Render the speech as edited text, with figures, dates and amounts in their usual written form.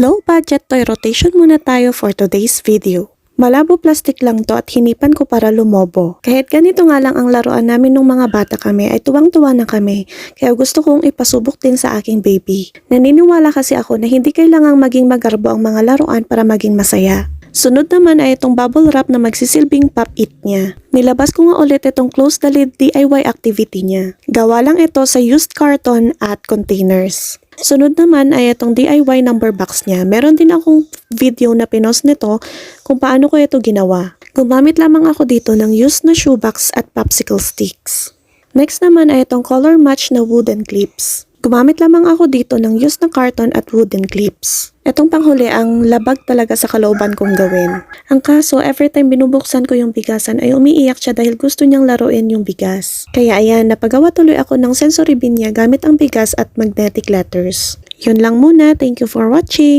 Low budget toy rotation muna tayo for today's video. Malabo plastic lang to at hinipan ko para lumobo. Kahit ganito nga lang ang laruan namin nung mga bata kami ay tuwang-tuwa na kami. Kaya gusto kong ipasubok din sa aking baby. Naniniwala kasi ako na hindi kailangang maging magarbo ang mga laruan para maging masaya. Sunod naman ay itong bubble wrap na magsisilbing pop-it niya. Nilabas ko nga ulit itong close the lid DIY activity niya. Gawa lang ito sa used carton at containers. Sunod naman ay itong DIY number box niya. Meron din akong video na pinost nito kung paano ko ito ginawa. Gumamit lamang ako dito ng used na shoebox at popsicle sticks. Next naman ay itong color match na wooden clips. Gumamit lamang ako dito ng used na carton at wooden clips. Itong panghuli ang labag talaga sa kalooban kong gawin. Ang kaso, every time binubuksan ko yung bigasan ay umiiyak siya dahil gusto niyang laruin yung bigas. Kaya ayan, napagawa tuloy ako ng sensory bin niya gamit ang bigas at magnetic letters. Yun lang muna, thank you for watching!